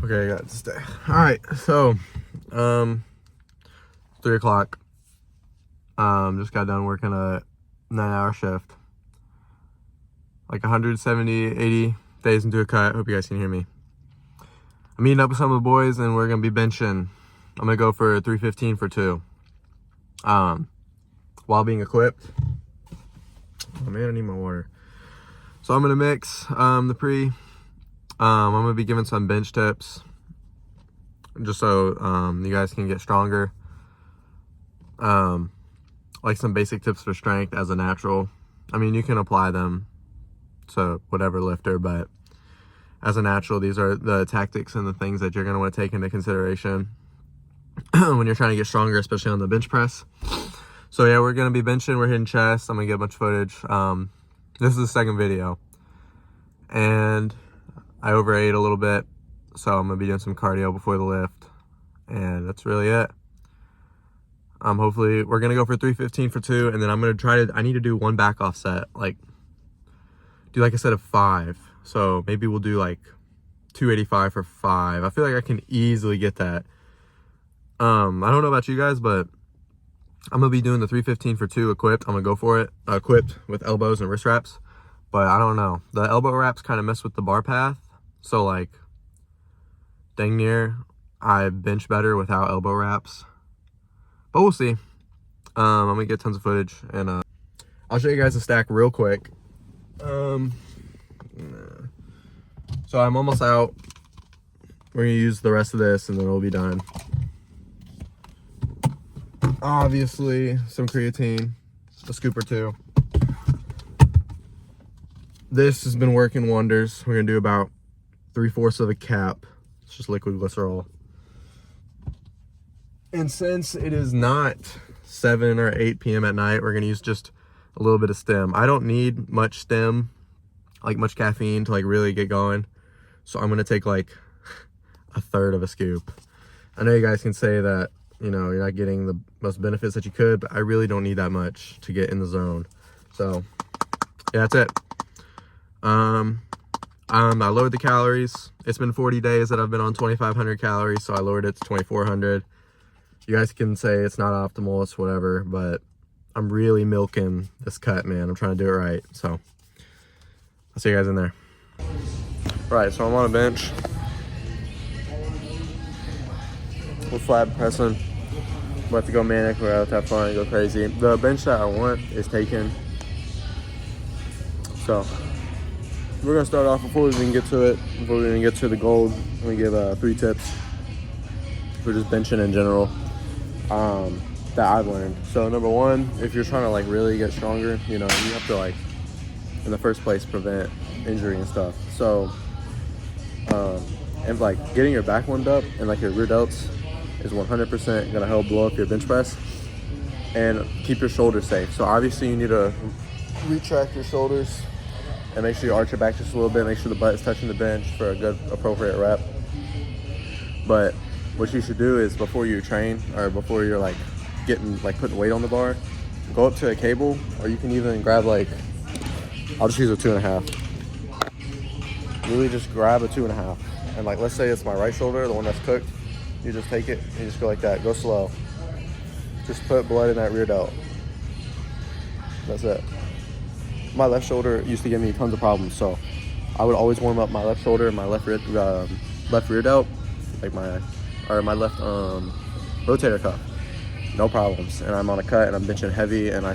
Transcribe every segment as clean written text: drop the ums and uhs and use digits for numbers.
Okay, I got to stay. All right, so 3 o'clock. Just got done working a 9-hour shift. Like 170, 80 days into a cut. Hope you guys can hear me. I'm meeting up with some of the boys and we're gonna be benching. I'm gonna go for 315 for 2. While being equipped. Oh man, I need my water. So I'm gonna mix the pre. I'm gonna be giving some bench tips just so you guys can get stronger. Like some basic tips for strength as a natural. I mean, you can apply them to whatever lifter, but as a natural, these are the tactics and the things that you're gonna want to take into consideration when you're trying to get stronger, especially on the bench press. So yeah, we're gonna be benching, we're hitting chest. I'm gonna get a bunch of footage. This is the second video. And I overate a little bit, so I'm gonna be doing some cardio before the lift. And that's really it. Hopefully we're gonna go for 315 for 2, and then I'm gonna try to, I need to do one back off set, like do like a set of 5. So maybe we'll do like 285 for 5. I feel like I can easily get that. I don't know about you guys, but I'm gonna be doing the 315 for 2 equipped. I'm gonna go for it, equipped with elbows and wrist wraps. But I don't know, the elbow wraps kind of mess with the bar path. So like, dang near, I bench better without elbow wraps. But we'll see. I'm gonna get tons of footage, and I'll show you guys the stack real quick. So I'm almost out. We're gonna use the rest of this, and then we'll be done. Obviously, some creatine, a scoop or 2. This has been working wonders. We're gonna do about 3/4 of a cap. It's just liquid glycerol. And since it is not 7 or 8 p.m. at night, we're gonna use just a little bit of stem. I don't need much stem, like much caffeine to like really get going. So I'm gonna take like 1/3 of a scoop. I know you guys can say that, you know, you're not getting the most benefits that you could, but I really don't need that much to get in the zone. So yeah, that's it. I lowered the calories. It's been 40 days that I've been on 2,500 calories, so I lowered it to 2,400. You guys can say it's not optimal, it's whatever, but I'm really milking this cut, man. I'm trying to do it right. So I'll see you guys in there. All right, so I'm on a bench. We're flat pressing. I'm about to go manic, we're about to have fun and go crazy. The bench that I want is taken. So we're gonna start off before we even get to it, before we even get to the gold. I'm gonna give 3 tips for just benching in general that I've learned. So number 1, if you're trying to like really get stronger, you know, you have to like, in the first place, prevent injury and stuff. So, and like getting your back warmed up and like your rear delts is 100% gonna help blow up your bench press and keep your shoulders safe. So obviously you need to retract your shoulders and make sure you arch your back just a little bit. Make sure the butt is touching the bench for a good, appropriate rep. But what you should do is before you train or before you're like getting like putting weight on the bar, go up to a cable, or you can even grab like, I'll just use a 2.5. Really just grab a 2.5. And like, let's say it's my right shoulder, the one that's cooked. You just take it and you just go like that. Go slow. Just put blood in that rear delt. That's it. My left shoulder used to give me tons of problems, so I would always warm up my left shoulder and my left rear delt, like my left rotator cuff. No problems. And I'm on a cut and I'm benching heavy, and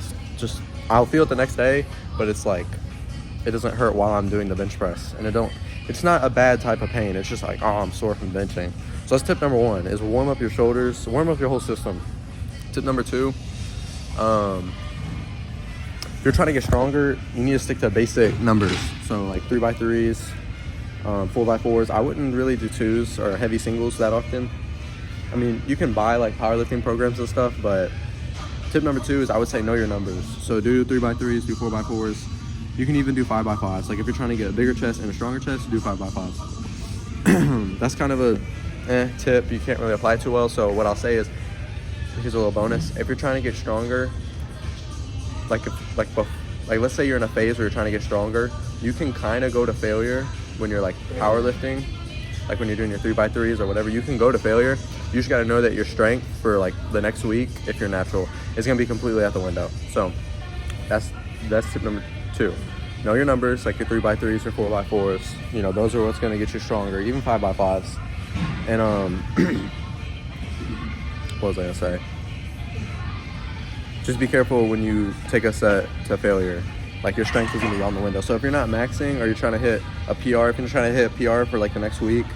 I'll feel it the next day, but it's like, it doesn't hurt while I'm doing the bench press, and it's not a bad type of pain. It's just like, oh, I'm sore from benching. So that's tip number 1, is warm up your shoulders, warm up your whole system. Tip number 2, if you're trying to get stronger, you need to stick to basic numbers. So like 3x3s, 4x4s. I wouldn't really do 2s or heavy singles that often. I mean, you can buy like powerlifting programs and stuff, but tip number 2 is I would say know your numbers. So do 3x3s, do 4x4s. You can even do 5x5s. Like if you're trying to get a bigger chest and a stronger chest, do 5x5s. That's kind of a tip. You can't really apply it too well. So what I'll say is, here's a little bonus. If you're trying to get stronger, like let's say you're in a phase where you're trying to get stronger, you can kind of go to failure when you're like powerlifting like when you're doing your 3x3s or whatever, you can go to failure. You just got to know that your strength for like the next week, if you're natural, is going to be completely out the window. So that's tip number 2. Know your numbers, like your 3x3s or 4x4s. You know, those are what's going to get you stronger, even 5x5s. And what was I going to say? Just be careful when you take a set to failure. Like your strength is going to be on the window. So if you're not maxing or you're trying to hit a PR, if you're trying to hit a PR for like the next week,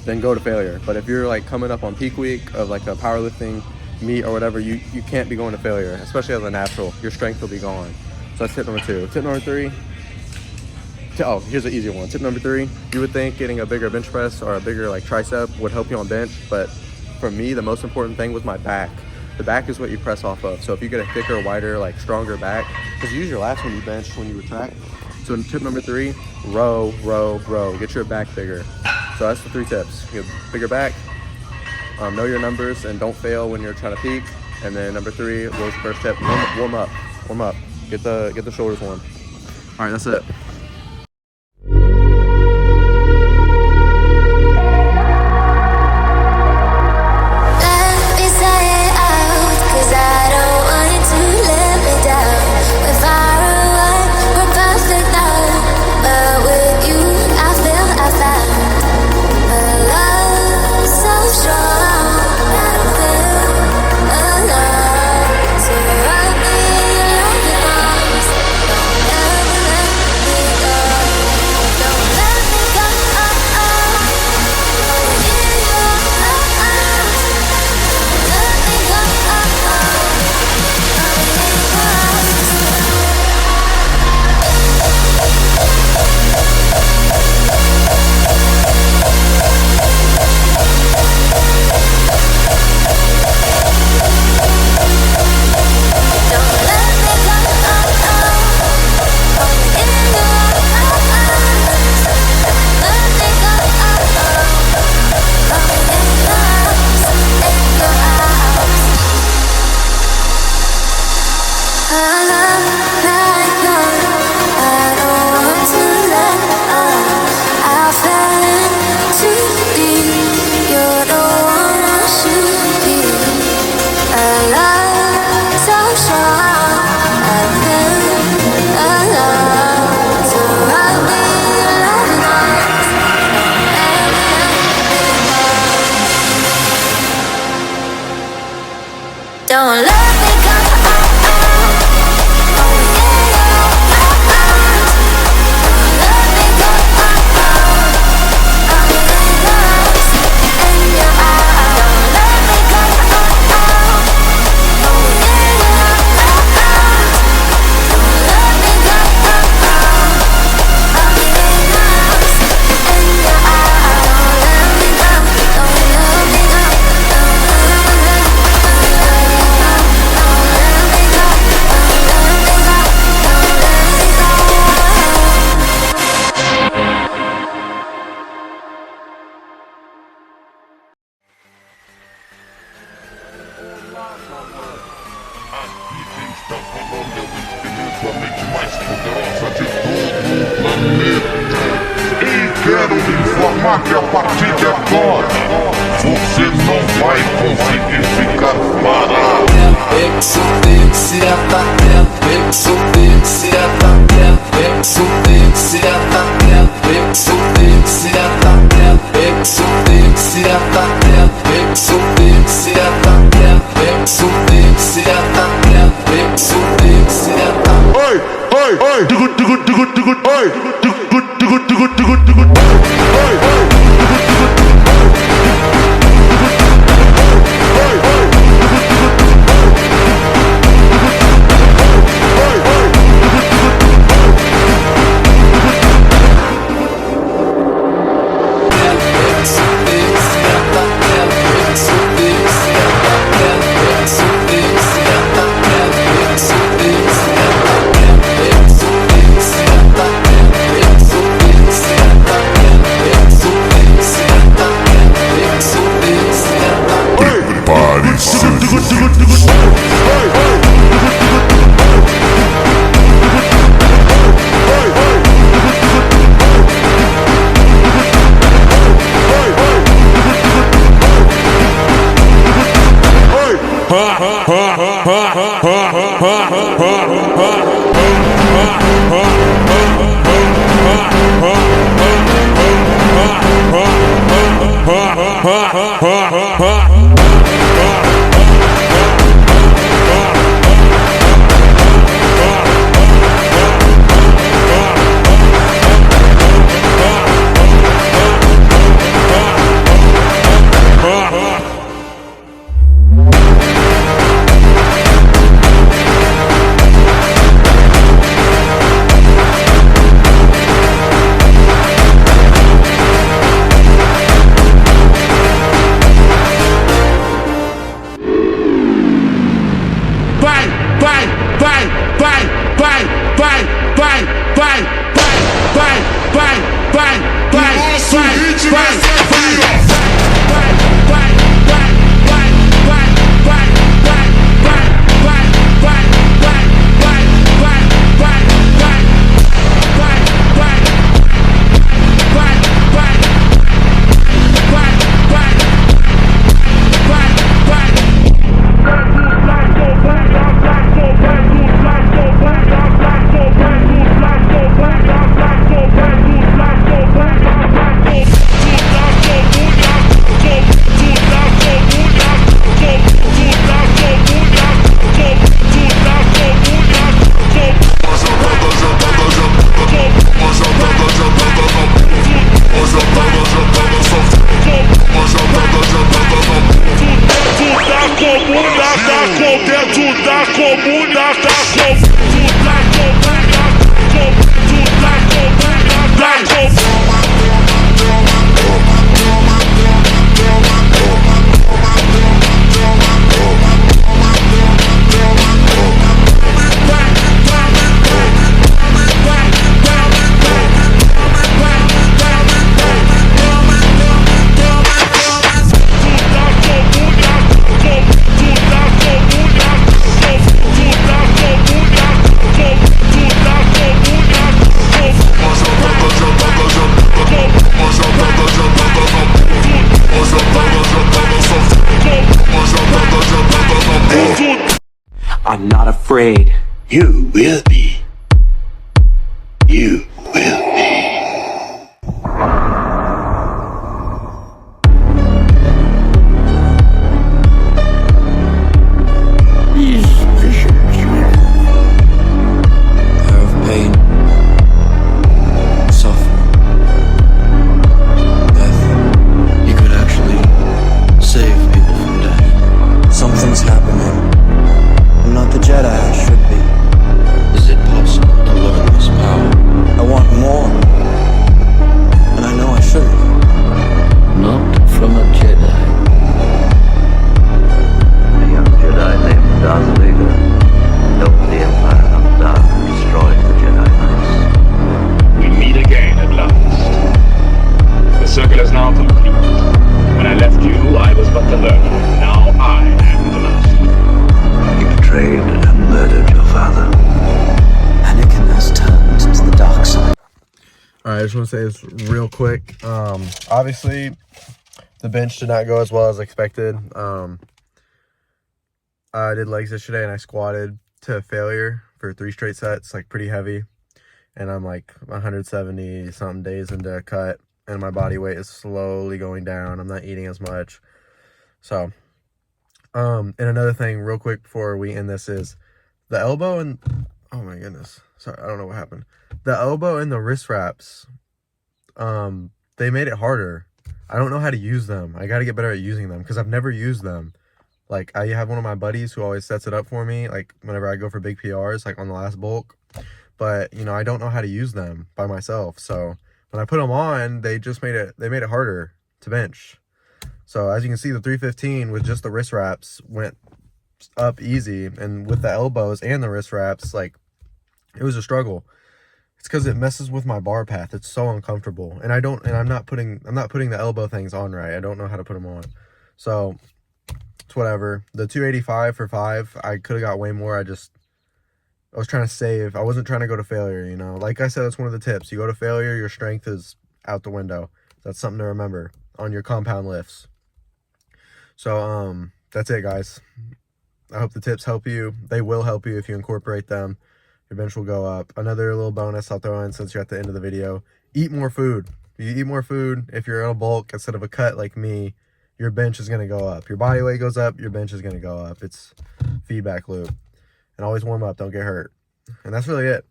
then go to failure. But if you're like coming up on peak week of like a powerlifting meet or whatever, you can't be going to failure, especially as a natural. Your strength will be gone. So that's tip number 2. Tip number 3. Oh, here's an easier one. Tip number 3. You would think getting a bigger bench press or a bigger like tricep would help you on bench, but for me, the most important thing was my back. The back is what you press off of. So if you get a thicker, wider, like stronger back, because you use your lats when you bench, when you retract. So tip number 3, row, row, row. Get your back bigger. So that's the 3 tips. Get bigger back, know your numbers, and don't fail when you're trying to peak. And then number 3, what was the first tip? Warm up. Get the shoulders warm. All right, that's it. Don't let me go. Quero informar que a partir de agora você não vai conseguir ficar parado. Oi, oi, oi, digo, oi, digo, I'm not afraid. You will be. You will be. These visions Are of pain, suffering, death. You could actually save people from death. Something's happening. I'm not the Jedi I should be. Is it possible to learn this power? I want more. And I know I shouldn't. not from a Jedi. A young Jedi named Darth Vader helped the Empire hunt down and destroy the Jedi Knights. We meet again at last. The circle is now complete. When I left you, I was but the learner. Now I am the master. You betrayed and murdered your father. Anakin has turned to the dark side. All right, I just want to say this real quick. Obviously, the bench did not go as well as expected. I did legs yesterday and I squatted to failure for 3 straight sets, like pretty heavy. And I'm like 170 something days into a cut, and my body weight is slowly going down. I'm not eating as much. So, and another thing real quick before we end this is the elbow and, oh my goodness. Sorry, I don't know what happened. The elbow and the wrist wraps, they made it harder. I don't know how to use them. I got to get better at using them because I've never used them. Like, I have one of my buddies who always sets it up for me, like, whenever I go for big PRs, like on the last bulk. But, you know, I don't know how to use them by myself. So, when I put them on, they made it harder to bench. So, as you can see, the 315 with just the wrist wraps went up easy. And with the elbows and the wrist wraps, like, it was a struggle. It's because it messes with my bar path. It's so uncomfortable. And I'm not putting the elbow things on right. I don't know how to put them on. So, it's whatever. The 285 for 5, I could have got way more. I was trying to save. I wasn't trying to go to failure, you know. Like I said, that's one of the tips. You go to failure, your strength is out the window. That's something to remember on your compound lifts. So, that's it, guys. I hope the tips help you. They will help you if you incorporate them. Your bench will go up. Another little bonus I'll throw in since you're at the end of the video. Eat more food. You eat more food if you're in a bulk instead of a cut like me. your bench is going to go up. Your body weight goes up, your bench is going to go up. It's feedback loop. And always warm up, don't get hurt. And that's really it.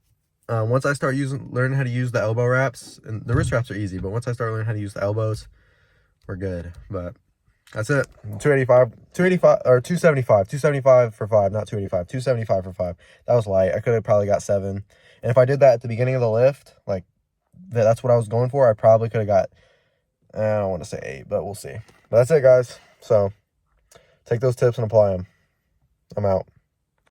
Once I start learning how to use the elbow wraps, and the wrist wraps are easy, but once I start learning how to use the elbows, we're good. But that's it. 275 for 5, not 285, 275 for 5. That was light. I could have probably got 7. And if I did that at the beginning of the lift, like that's what I was going for, I probably could have got, I don't want to say 8, but we'll see. But that's it, guys. So take those tips and apply them. I'm out.